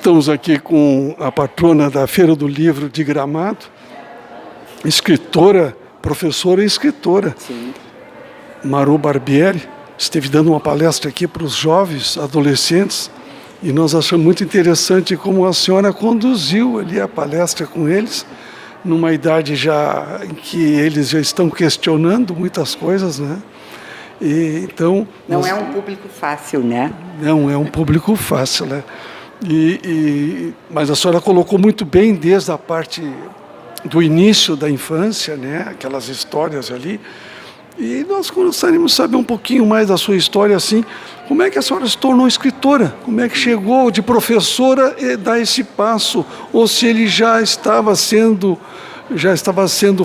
estamos aqui com a patrona da Feira do Livro de Gramado, escritora, professora e escritora. Sim. Maru Barbieri esteve dando uma palestra aqui para os jovens, adolescentes, e nós achamos muito interessante como a senhora conduziu ali a palestra com eles, numa idade já em que eles já estão questionando muitas coisas, né? E, então, não é um público fácil, né? Não é um público fácil, né? Mas a senhora colocou muito bem desde a parte do início da infância, né? Aquelas histórias ali. E nós gostaríamos de saber um pouquinho mais da sua história, assim. Como é que a senhora se tornou escritora? Como é que chegou de professora e dar esse passo? Ou se ele já estava sendo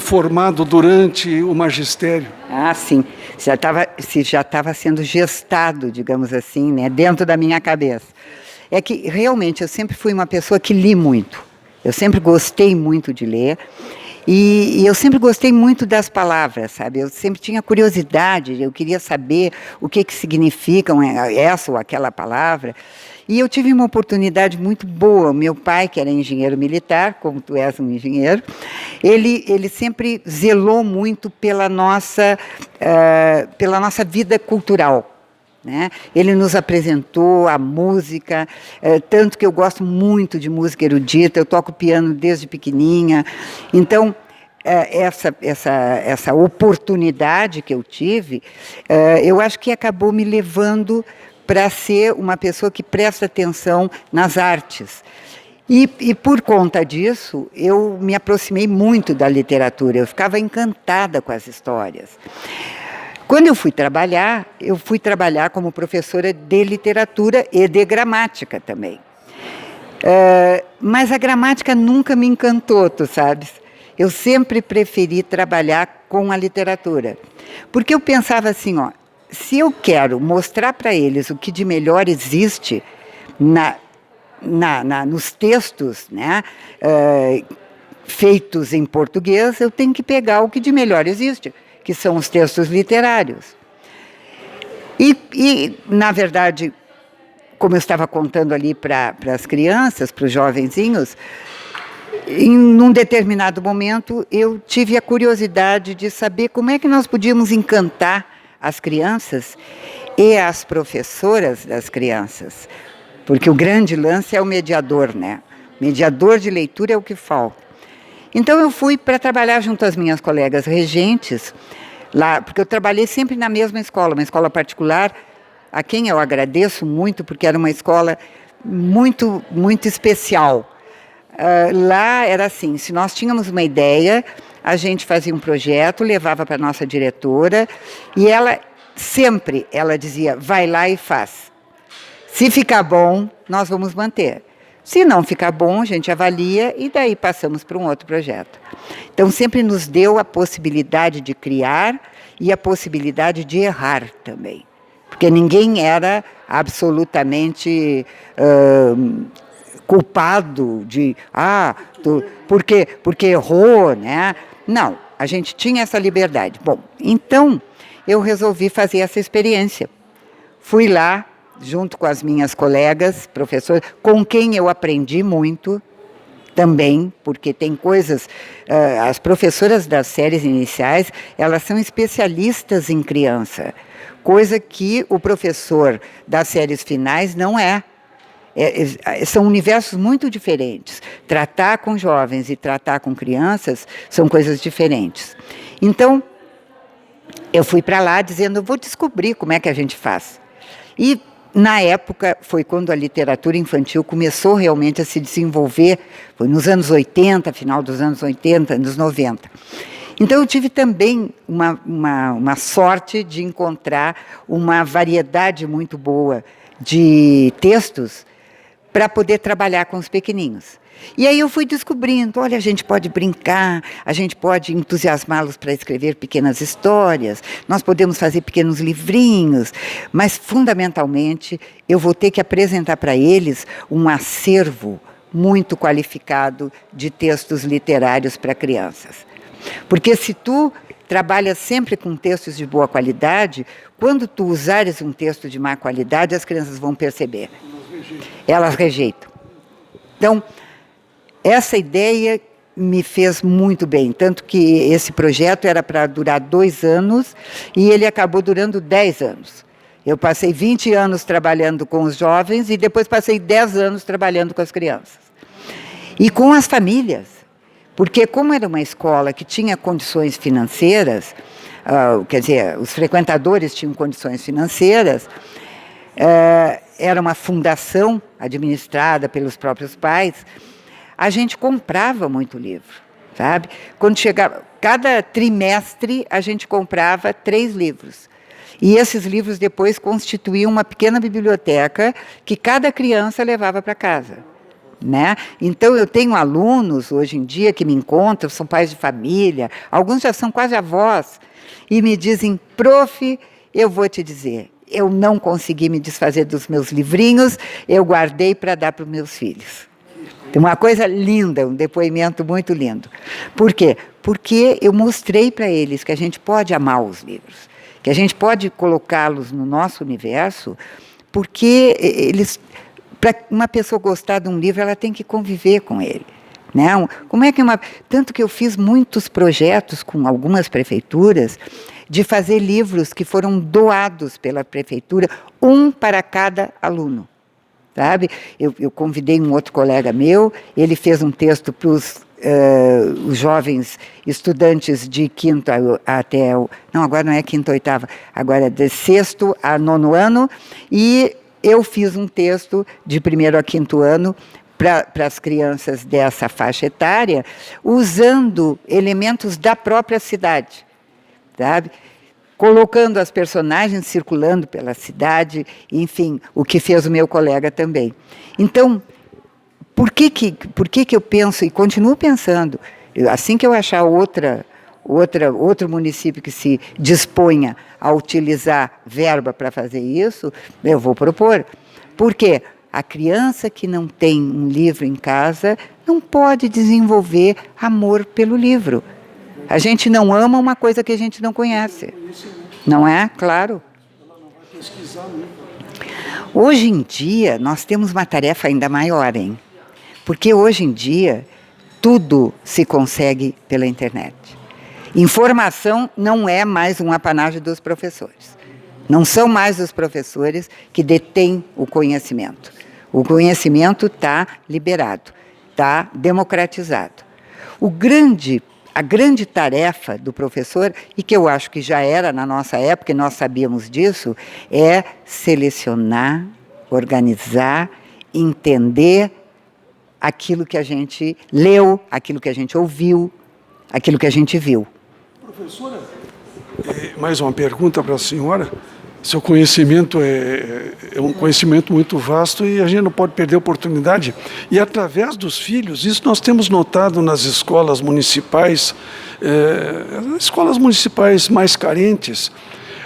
formado durante o magistério? Ah, sim. Já estava sendo gestado, digamos assim, né? Dentro da minha cabeça. É que, realmente, eu sempre fui uma pessoa que li muito. Eu sempre gostei muito de ler. E eu sempre gostei muito das palavras, sabe? Eu sempre tinha curiosidade, eu queria saber o que significam essa ou aquela palavra. E eu tive uma oportunidade muito boa. Meu pai, que era engenheiro militar, como tu és um engenheiro, ele sempre zelou muito pela nossa vida cultural. Né? Ele nos apresentou a música, tanto que eu gosto muito de música erudita, eu toco piano desde pequenininha. Então, essa oportunidade que eu tive, eu acho que acabou me levando para ser uma pessoa que presta atenção nas artes. E por conta disso, eu me aproximei muito da literatura, eu ficava encantada com as histórias. Quando eu fui trabalhar como professora de literatura e de gramática também. Mas a gramática nunca me encantou, tu sabes? Eu sempre preferi trabalhar com a literatura. Porque eu pensava assim, ó, se eu quero mostrar para eles o que de melhor existe nos textos, né, feitos em português, eu tenho que pegar o que de melhor existe, que são os textos literários. E na verdade, como eu estava contando ali para as crianças, para os jovenzinhos, num determinado momento eu tive a curiosidade de saber como é que nós podíamos encantar as crianças e as professoras das crianças. Porque o grande lance é o mediador, né? Mediador de leitura é o que falta. Então eu fui para trabalhar junto às minhas colegas regentes, lá, porque eu trabalhei sempre na mesma escola, uma escola particular, a quem eu agradeço muito, porque era uma escola muito, muito especial. Lá era assim, se nós tínhamos uma ideia, a gente fazia um projeto, levava para a nossa diretora, e ela dizia, vai lá e faz. Se ficar bom, nós vamos manter. Se não ficar bom, a gente avalia e daí passamos para um outro projeto. Então, sempre nos deu a possibilidade de criar e a possibilidade de errar também. Porque ninguém era absolutamente culpado de, porque errou, né? Não, a gente tinha essa liberdade. Bom, então eu resolvi fazer essa experiência. Fui lá, junto com as minhas colegas, professoras, com quem eu aprendi muito também, porque tem coisas, as professoras das séries iniciais, elas são especialistas em criança, coisa que o professor das séries finais não é. São universos muito diferentes. Tratar com jovens e tratar com crianças são coisas diferentes. Então, eu fui para lá dizendo, eu vou descobrir como é que a gente faz. E, na época, foi quando a literatura infantil começou realmente a se desenvolver, foi nos anos 80, final dos anos 80, anos 90. Então, eu tive também uma sorte de encontrar uma variedade muito boa de textos para poder trabalhar com os pequeninhos. E aí eu fui descobrindo, olha, a gente pode brincar, a gente pode entusiasmá-los para escrever pequenas histórias, nós podemos fazer pequenos livrinhos, mas, fundamentalmente, eu vou ter que apresentar para eles um acervo muito qualificado de textos literários para crianças. Porque se tu trabalhas sempre com textos de boa qualidade, quando tu usares um texto de má qualidade, as crianças vão perceber. Elas rejeitam. Então, essa ideia me fez muito bem, tanto que esse projeto era para durar 2 anos e ele acabou durando 10 anos. Eu passei 20 anos trabalhando com os jovens e depois passei 10 anos trabalhando com as crianças. E com as famílias, porque como era uma escola que tinha condições financeiras, quer dizer, os frequentadores tinham condições financeiras, era uma fundação administrada pelos próprios pais, a gente comprava muito livro, sabe? Quando chegava, cada trimestre a gente comprava 3 livros. E esses livros depois constituíam uma pequena biblioteca que cada criança levava para casa, né? Então eu tenho alunos hoje em dia que me encontram, são pais de família, alguns já são quase avós, e me dizem: prof, eu vou te dizer, eu não consegui me desfazer dos meus livrinhos, eu guardei para dar para os meus filhos. Tem uma coisa linda, um depoimento muito lindo. Por quê? Porque eu mostrei para eles que a gente pode amar os livros, que a gente pode colocá-los no nosso universo, porque eles, para uma pessoa gostar de um livro, ela tem que conviver com ele. Né? Como é que tanto que eu fiz muitos projetos com algumas prefeituras de fazer livros que foram doados pela prefeitura, um para cada aluno. Sabe? Eu convidei um outro colega meu, ele fez um texto para os jovens estudantes de 5º até não, agora não é 5º, 8º, agora é de 6º a 9º ano, e eu fiz um texto de 1º a 5º ano para as crianças dessa faixa etária, usando elementos da própria cidade, sabe? Colocando as personagens circulando pela cidade, enfim, o que fez o meu colega também. Então, por que eu penso, e continuo pensando, assim que eu achar outro município que se disponha a utilizar verba para fazer isso, eu vou propor. Por quê? A criança que não tem um livro em casa não pode desenvolver amor pelo livro. A gente não ama uma coisa que a gente não conhece. Não é? Claro. Hoje em dia, nós temos uma tarefa ainda maior, hein? Porque hoje em dia, tudo se consegue pela internet. Informação não é mais um apanágio dos professores. Não são mais os professores que detêm o conhecimento. O conhecimento está liberado, está democratizado. A grande tarefa do professor, e que eu acho que já era na nossa época, e nós sabíamos disso, é selecionar, organizar, entender aquilo que a gente leu, aquilo que a gente ouviu, aquilo que a gente viu. Professora, mais uma pergunta para a senhora. Seu conhecimento é um conhecimento muito vasto e a gente não pode perder a oportunidade. E através dos filhos, isso nós temos notado nas escolas municipais mais carentes,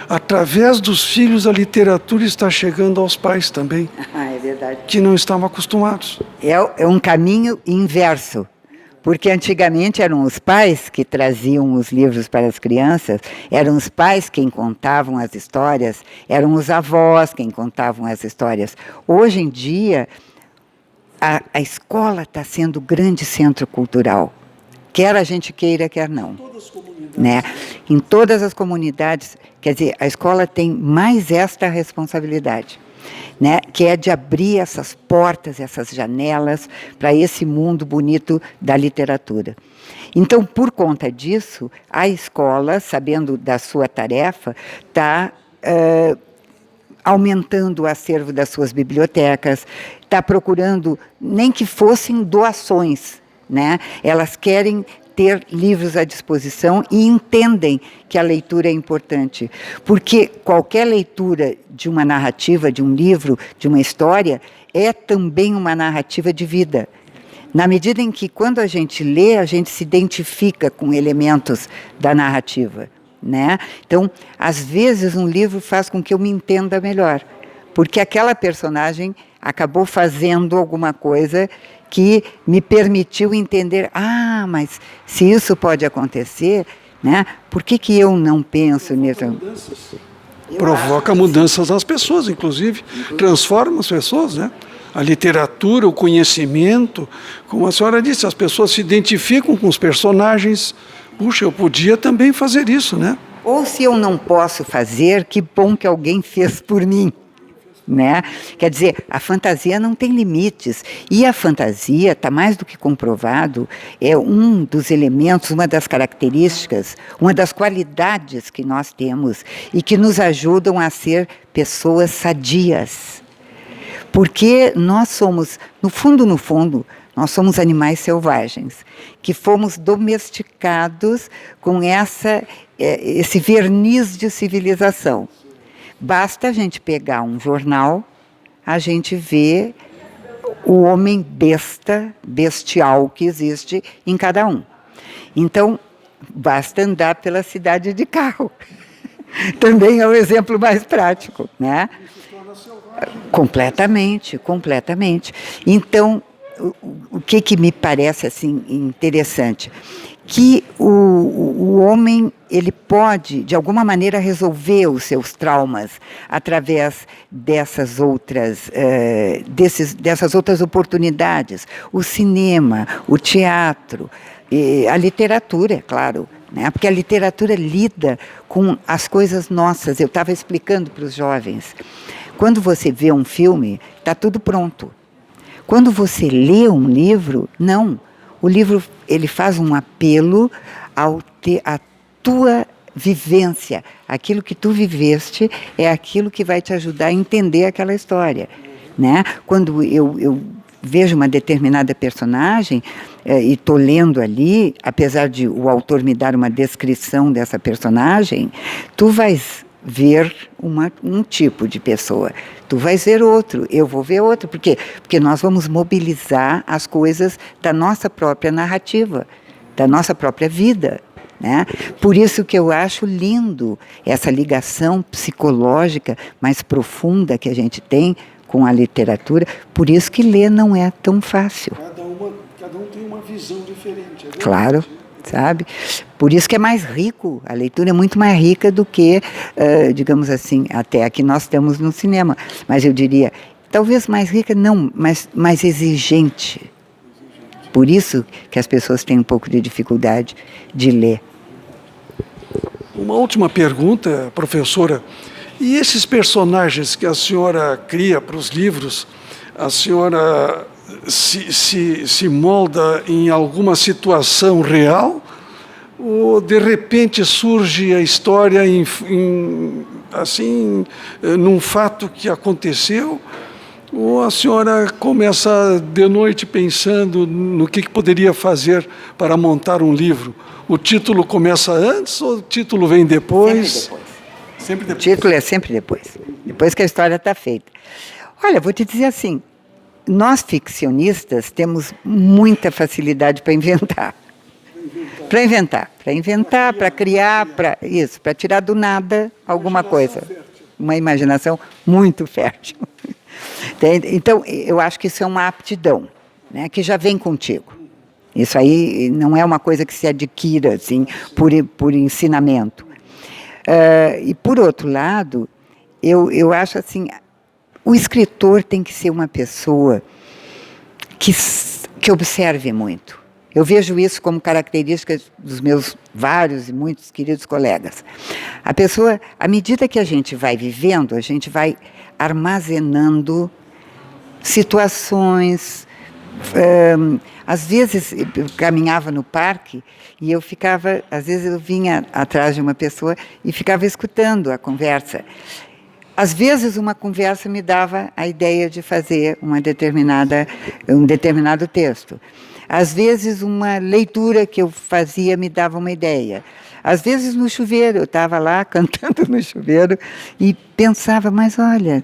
através dos filhos a literatura está chegando aos pais também. É verdade. Que não estavam acostumados. É um caminho inverso. Porque antigamente eram os pais que traziam os livros para as crianças, eram os pais quem contavam as histórias, eram os avós quem contavam as histórias. Hoje em dia, a escola está sendo o grande centro cultural, quer a gente queira, quer não. Né? Em todas as comunidades, quer dizer, a escola tem mais esta responsabilidade. Né, que é de abrir essas portas, essas janelas para esse mundo bonito da literatura. Então, por conta disso, a escola, sabendo da sua tarefa, está aumentando o acervo das suas bibliotecas, está procurando, nem que fossem doações, né? Elas querem ter livros à disposição e entendem que a leitura é importante. Porque qualquer leitura de uma narrativa, de um livro, de uma história, é também uma narrativa de vida. Na medida em que, quando a gente lê, a gente se identifica com elementos da narrativa. Né? Então, às vezes, um livro faz com que eu me entenda melhor. Porque aquela personagem acabou fazendo alguma coisa que me permitiu entender, mas se isso pode acontecer, né, por que eu não penso nisso? Provoca mudanças nas pessoas, inclusive, transforma as pessoas, né? a literatura, o conhecimento. Como a senhora disse, as pessoas se identificam com os personagens. Puxa, eu podia também fazer isso, né? Ou se eu não posso fazer, que bom que alguém fez por mim. Né? Quer dizer, a fantasia não tem limites, e a fantasia, está mais do que comprovado, é um dos elementos, uma das características, uma das qualidades que nós temos e que nos ajudam a ser pessoas sadias. Porque nós somos, no fundo, nós somos animais selvagens, que fomos domesticados com esse verniz de civilização. Basta a gente pegar um jornal, a gente vê o homem bestial que existe em cada um. Então, basta andar pela cidade de carro. Também é o exemplo mais prático, né? Completamente. Então, o que me parece assim interessante? Que o homem, ele pode, de alguma maneira, resolver os seus traumas através dessas outras oportunidades. O cinema, o teatro, a literatura, é claro, né? Porque a literatura lida com as coisas nossas. Eu estava explicando para os jovens. Quando você vê um filme, está tudo pronto. Quando você lê um livro, não. O livro, ele faz um apelo à tua vivência. Aquilo que tu viveste é aquilo que vai te ajudar a entender aquela história, né? Quando eu vejo uma determinada personagem e estou lendo ali, apesar de o autor me dar uma descrição dessa personagem, tu vais ver um tipo de pessoa, tu vais ver outro, eu vou ver outro. Por quê? Porque nós vamos mobilizar as coisas da nossa própria narrativa, da nossa própria vida, né? Por isso que eu acho lindo essa ligação psicológica mais profunda que a gente tem com a literatura. Por isso que ler não é tão fácil. Cada um tem uma visão diferente. É claro. Sabe? Por isso que é mais rico, a leitura é muito mais rica do que, digamos assim, até aqui nós estamos no cinema, mas eu diria, talvez mais rica não, mas mais exigente. Por isso que as pessoas têm um pouco de dificuldade de ler. Uma última pergunta, professora. E esses personagens que a senhora cria para os livros, a senhora se molda em alguma situação real, ou de repente surge a história assim, num fato que aconteceu, ou a senhora começa de noite pensando no que poderia fazer para montar um livro? O título começa antes ou o título vem depois? Sempre depois. O título é sempre depois. Depois que a história está feita. Olha, vou te dizer assim, nós ficcionistas temos muita facilidade para inventar. Para criar, para tirar do nada alguma coisa. Uma imaginação muito fértil. Então, eu acho que isso é uma aptidão, né, que já vem contigo. Isso aí não é uma coisa que se adquira assim, por ensinamento. E, por outro lado, eu acho assim, o escritor tem que ser uma pessoa que observe muito. Eu vejo isso como característica dos meus vários e muitos queridos colegas. A pessoa, à medida que a gente vai vivendo, a gente vai armazenando situações. Às vezes eu caminhava no parque e eu ficava, às vezes eu vinha atrás de uma pessoa e ficava escutando a conversa. Às vezes uma conversa me dava a ideia de fazer um determinado texto. Às vezes uma leitura que eu fazia me dava uma ideia. Às vezes no chuveiro, eu estava lá cantando no chuveiro e pensava, mas olha,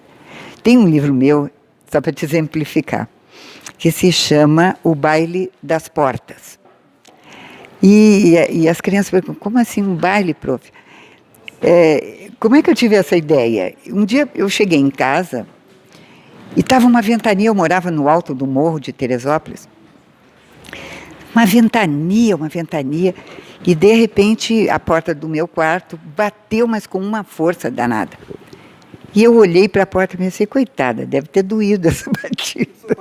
tem um livro meu, só para te exemplificar, que se chama O Baile das Portas. E as crianças perguntam, como assim um baile, prof? Como é que eu tive essa ideia? Um dia eu cheguei em casa e estava uma ventania, eu morava no alto do morro de Teresópolis. Uma ventania, e de repente a porta do meu quarto bateu, mas com uma força danada. E eu olhei para a porta e pensei, coitada, deve ter doído essa batida.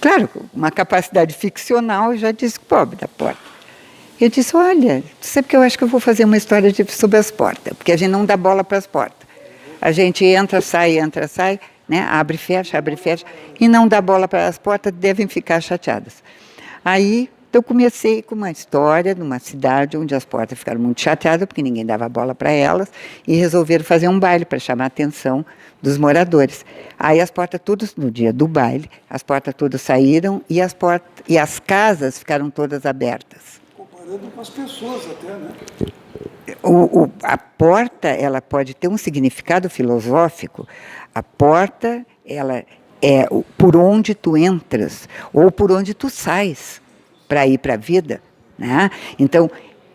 Claro, uma capacidade ficcional, eu já disse, pobre da porta. Eu disse, olha, sabe que eu acho que eu vou fazer uma história sobre as portas, porque a gente não dá bola para as portas. A gente entra, sai, né? Abre e fecha, e não dá bola para as portas, devem ficar chateadas. Aí, eu comecei com uma história numa cidade onde as portas ficaram muito chateadas, porque ninguém dava bola para elas, e resolveram fazer um baile para chamar a atenção dos moradores. Aí as portas todas, no dia do baile, as portas todas saíram e as casas ficaram todas abertas. Comparando com as pessoas até, né? A porta, ela pode ter um significado filosófico. A porta, ela é por onde tu entras ou por onde tu sais para ir para a vida, né? Então,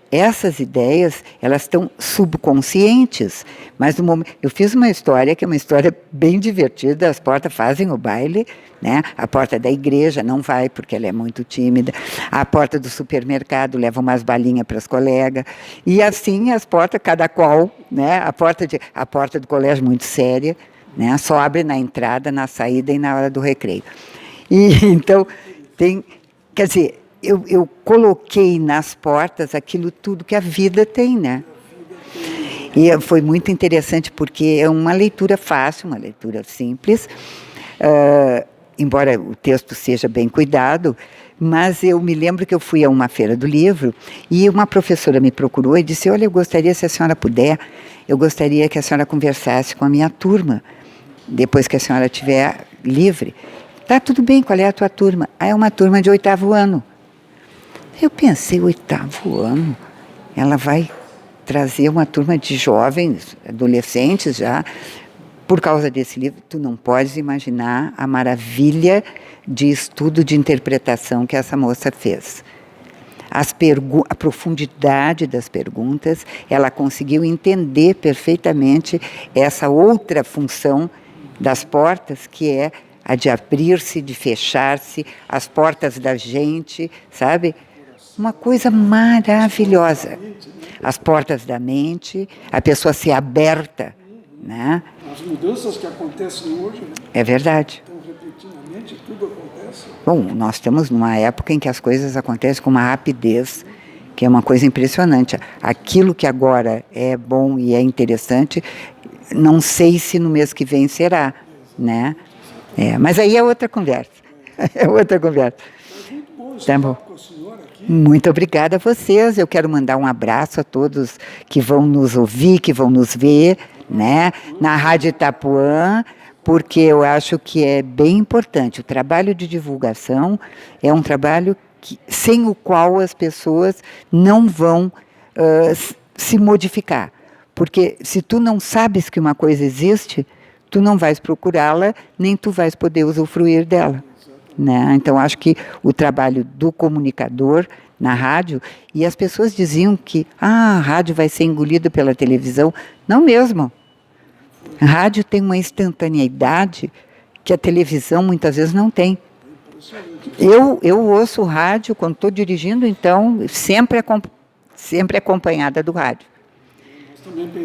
essas ideias, elas estão subconscientes, mas no momento, eu fiz uma história que é uma história bem divertida, as portas fazem o baile, né? A porta da igreja não vai porque ela é muito tímida, a porta do supermercado leva umas balinhas para as colegas, e assim as portas, cada qual, né? A porta do colégio muito séria, né? Só abre na entrada, na saída e na hora do recreio. E então, quer dizer, eu coloquei nas portas aquilo tudo que a vida tem, né? E foi muito interessante porque é uma leitura fácil, uma leitura simples, embora o texto seja bem cuidado, mas eu me lembro que eu fui a uma feira do livro e uma professora me procurou e disse, olha, eu gostaria, se a senhora puder, eu gostaria que a senhora conversasse com a minha turma, depois que a senhora estiver livre. Tá, tudo bem, qual é a tua turma? Ah, é uma turma de 8º ano. Eu pensei, 8º ano, ela vai trazer uma turma de jovens, adolescentes já, por causa desse livro. Tu não podes imaginar a maravilha de estudo de interpretação que essa moça fez. A profundidade das perguntas, ela conseguiu entender perfeitamente essa outra função das portas, que é a de abrir-se, de fechar-se, as portas da gente, sabe? Uma coisa maravilhosa. As portas da mente, a pessoa ser aberta, né? As mudanças que acontecem hoje, né? É verdade. Então, repentinamente, tudo acontece. Bom, nós estamos numa época em que as coisas acontecem com uma rapidez, que é uma coisa impressionante. Aquilo que agora é bom e é interessante, não sei se no mês que vem será, né? Mas aí é outra conversa. É outra conversa. Muito bom Tá bom. com a senhora aqui. Muito obrigada a vocês. Eu quero mandar um abraço a todos que vão nos ouvir, que vão nos ver, né, na Rádio Itapuã, porque eu acho que é bem importante. O trabalho de divulgação é um trabalho sem o qual as pessoas não vão se modificar. Porque se tu não sabes que uma coisa existe, tu não vais procurá-la, nem tu vais poder usufruir dela. Né? Então, acho que o trabalho do comunicador na rádio, e as pessoas diziam que a rádio vai ser engolida pela televisão. Não mesmo. A rádio tem uma instantaneidade que a televisão muitas vezes não tem. Eu ouço rádio quando estou dirigindo, então, sempre acompanhada do rádio.